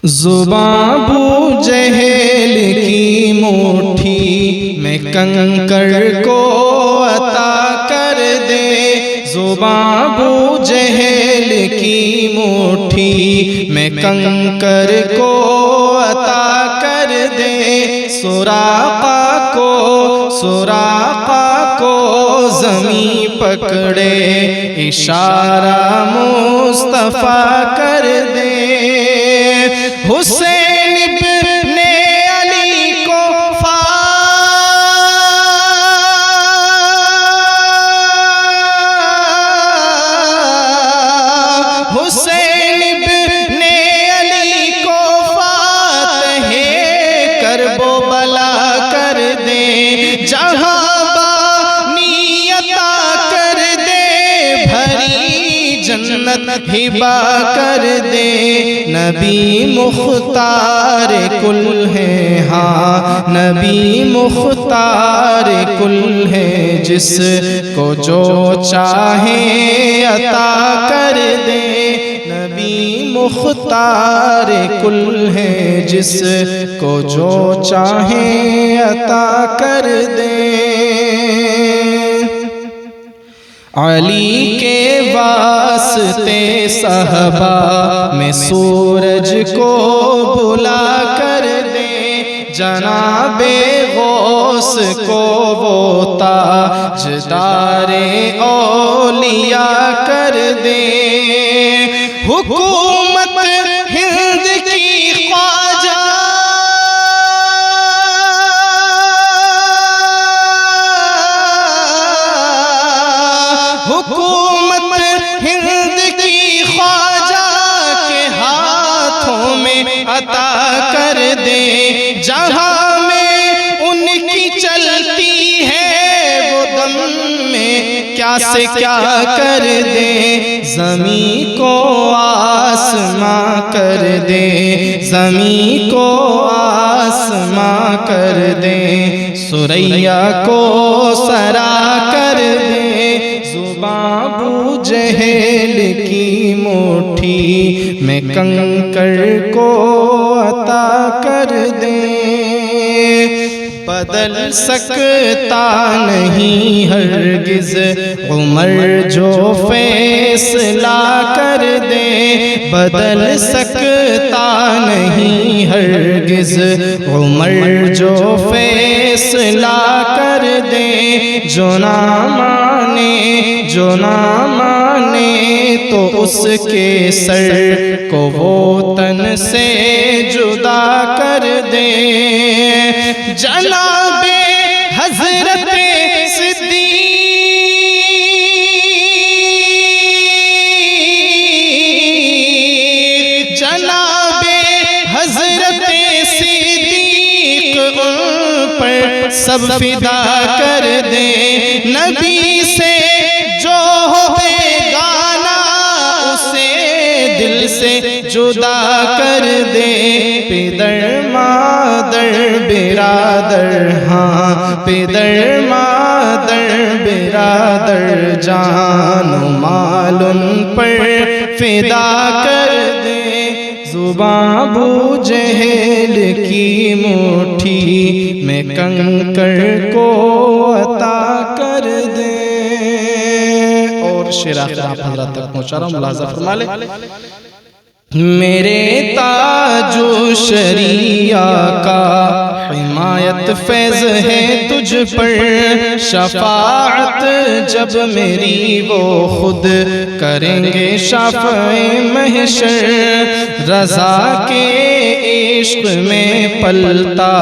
زباں ابو جہل کی مٹھی میں کنکر کو عطا کر دے، زباں ابو جہل کی مٹھی میں کنکر کو عطا کر دے، سراقہ کو زمین پکڑے اشارہ مصطفیٰ کر دے، حسین ابن علی کو حسین ابن علی کو فاتح کرب و بلا کر دے، جہاں بانی عطا کر دے، بھری جنت ہبا کر دے، نبی مختار کل ہے، ہاں نبی مختار کل ہے، جس کو جو چاہے عطا کر دے، نبی مختار کل ہے، جس کو جو چاہے عطا کر دے۔ علی کے واسطے صحبہ میں سورج کو بلا کر دے، جناب غوث کو وہ تاجدار اولیاء کر دے، حکومت ہند کی خواجہ حکومت ہند کی خواجہ کے ہاتھوں میں عطا کر دے، جہاں میں ان کی چلتی ہے وہ دم میں کیا سے کیا کر دے، زمین کو آسماں کر دے، زمین کو آسماں کر دے، ثریا کو سرا کر دے، زباں ابو جہل کی مٹھی میں کنکر کو عطا کر دے، بدل سکتا نہیں ہرگز عمر جو فیصلہ کر دے، بدل سکتا نہیں ہرگز عمر جو فیصلہ کر دے، جو نہ مانے تو اس کے سر کو وہ تن سے جدا کر دے، جناب حضرت صدیق جناب حضرت صدیق ان پر سب فدا کر دے، نبی سے جو بیگانہ اسے دل سے جدا کر دے، پدر مادر برادر، ہاں پدر مادر برادر، جان و مال ان پر فدا کر دے، زباں ابو جہل کی مٹھی میں کنکر کو عطا کر دے۔ اور شعر آخر آپ حضرات تک پہنچا رہا ہوں، ملاحظہ فرما لیں۔ میرے تاج و شریعہ کا حمایت فیض ہے تجھ پر، شفاعت جب میری وہ خود کریں گے شافع محشر، رضا کے عشق میں پلتا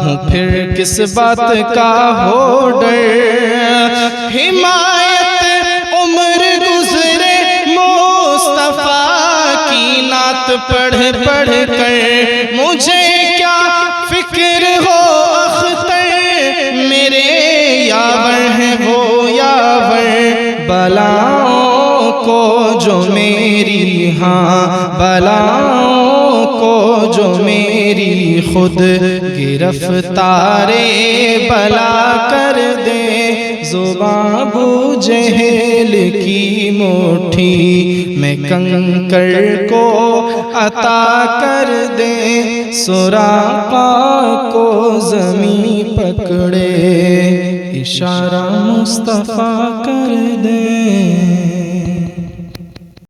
ہوں پھر کس بات کا ہو ڈر، حمایت عمر گزرے مصطفیٰ کی نعت پڑھ پڑھ کر، مجھے کیا فکر ہو اختر، میرے یاور ہیں وہ یاور، بلاؤں کو جو میری، ہاں بلاؤں کو جو میری خود گرفتار بلا کر دے، زبان ابو جہل کی مٹھی میں کنکر کو عطا کر دے، سراقہ کو زمین پکڑے اشارہ مصطفیٰ کر دے۔